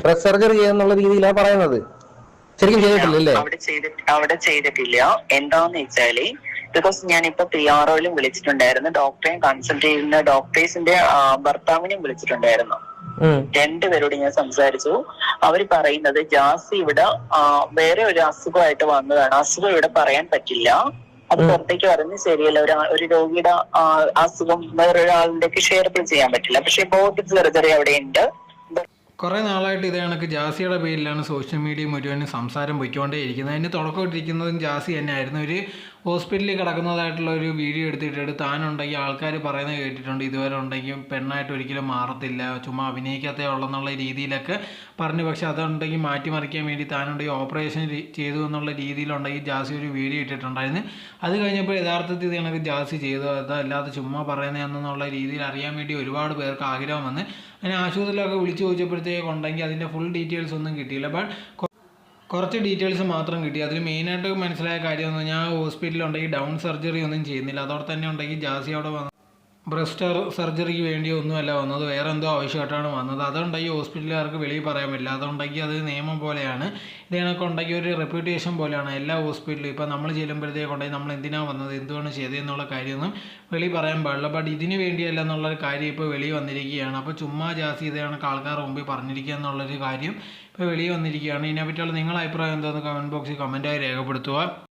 Breast surgery ചെയ്യാന്നുള്ള രീതിയിലാണ് പറയുന്നത്. ശരിക്കും ചെയ്തിട്ടില്ലല്ലേ? അവിടെ ചെയ്തിട്ടില്ല. എന്താന്ന് വെച്ചാല് ബിക്കോസ് ഞാനിപ്പോ PROയിലും വിളിച്ചിട്ടുണ്ടായിരുന്നു, ഡോക്ടറെയും കൺസൾട്ട് ചെയ്യുന്ന ഡോക്ടേഴ്സിന്റെ ഭർത്താവിനെയും വിളിച്ചിട്ടുണ്ടായിരുന്നു. രണ്ടുപേരോട് ഞാൻ സംസാരിച്ചു. അവർ പറയുന്നത് ജാസി ഇവിടെ വേറെ ഒരു അസുഖമായിട്ട് വന്നതാണ്, അസുഖം ഇവിടെ പറയാൻ പറ്റില്ല, അത് പുറത്തേക്ക് പറയുന്നത് ശരിയല്ല, ഒരു രോഗിയുടെ അസുഖം വേറൊരാളിന്റെ ഷെയറബിൾ ചെയ്യാൻ പറ്റില്ല. പക്ഷെ ബോട്ടിക് സർജറി അവിടെ ഉണ്ട്. കുറേ നാളായിട്ട് ഇതേ കണക്ക് ജാസിയുടെ പേരിലാണ് സോഷ്യൽ മീഡിയ മുഴുവനും സംസാരം പൊയ്ക്കൊണ്ടേയിരിക്കുന്നത്. അതിന് തുടക്കമിട്ടിരിക്കുന്നതും ജാസി തന്നെയായിരുന്നു. ഒരു ഹോസ്പിറ്റലിൽ കിടക്കുന്നതായിട്ടുള്ള ഒരു വീഡിയോ എടുത്തിട്ട് താനുണ്ടെങ്കിൽ ആൾക്കാർ പറയുന്നത് കേട്ടിട്ടുണ്ട്, ഇതുവരെ ഉണ്ടെങ്കിൽ പെണ്ണായിട്ട് ഒരിക്കലും മാറത്തില്ല, ചുമ്മാ അഭിനയിക്കത്തേ ഉള്ളെന്നുള്ള രീതിയിലൊക്കെ പറഞ്ഞു. പക്ഷെ അതുണ്ടെങ്കിൽ മാറ്റിമറിക്കാൻ വേണ്ടി താനുണ്ടെങ്കിൽ ഓപ്പറേഷൻ ചെയ്തു എന്നുള്ള രീതിയിലുണ്ടെങ്കിൽ ജാസി ഒരു വീഡിയോ ഇട്ടിട്ടുണ്ടായിരുന്നു. അത് കഴിഞ്ഞപ്പോൾ യഥാർത്ഥത്തിൽ ഇത് കണക്ക് ജാസി ചെയ്തു, അതല്ലാതെ ചുമ്മാ പറയുന്നതെന്നുള്ള രീതിയിൽ അറിയാൻ വേണ്ടി ഒരുപാട് പേർക്ക് ആഗ്രഹം വന്ന് അങ്ങനെ ആശുപത്രിയിലൊക്കെ വിളിച്ചു ചോദിച്ചപ്പോഴത്തേക്കുണ്ടെങ്കിൽ അതിൻ്റെ ഫുൾ ഡീറ്റെയിൽസ് ഒന്നും കിട്ടിയില്ല. ബട്ട് കുറച്ച് ഡീറ്റെയിൽസ് മാത്രം കിട്ടി. അതിൽ മെയിനായിട്ട് മനസ്സിലായ കാര്യം എന്ന് പറഞ്ഞാൽ ഹോസ്പിറ്റലുണ്ടെങ്കിൽ ഡൗൺ സർജറി ഒന്നും ചെയ്യുന്നില്ല. അതോടെ തന്നെ ഉണ്ടെങ്കിൽ ജാസി അവിടെ വന്ന് ബ്രസ്റ്റ് സർജറിക്ക് വേണ്ടി ഒന്നുമല്ല വന്നത്, വേറെ എന്തോ ആവശ്യമായിട്ടാണ് വന്നത്. അതുണ്ടെങ്കിൽ ഹോസ്പിറ്റലുകാർക്ക് വെളിയിൽ പറയാൻ പറ്റില്ല. അതുണ്ടെങ്കിൽ അത് നിയമം പോലെയാണ്. ഇത് കണക്ക് ഉണ്ടെങ്കിൽ ഒരു റെപ്യൂട്ടേഷൻ പോലെയാണ് എല്ലാ ഹോസ്പിറ്റലും. ഇപ്പോൾ നമ്മൾ ചെല്ലുമ്പോഴത്തേക്കുണ്ടെങ്കിൽ നമ്മൾ എന്തിനാണ് വന്നത്, എന്തുകൊണ്ട് ചെയ്തതെന്നുള്ള കാര്യമൊന്നും വെളിയിൽ പറയാൻ പാടില്ല. ബട്ട് ഇതിന് വേണ്ടിയല്ല എന്നുള്ളൊരു കാര്യം ഇപ്പോൾ വെളിയിൽ വന്നിരിക്കുകയാണ്. അപ്പോൾ ചുമ്മാ ജാസി ഇത് കണക്ക് ആൾക്കാരുടെ മുമ്പിൽ പറഞ്ഞിരിക്കുക എന്നുള്ളൊരു കാര്യം ഇപ്പോൾ വെളിയിൽ വന്നിരിക്കുകയാണ്. ഇതിനെപ്പറ്റിയുള്ള നിങ്ങളുടെ അഭിപ്രായം എന്താണെന്ന് കമൻറ്റ് ബോക്സിൽ കമൻറ്റായി രേഖപ്പെടുത്തുക.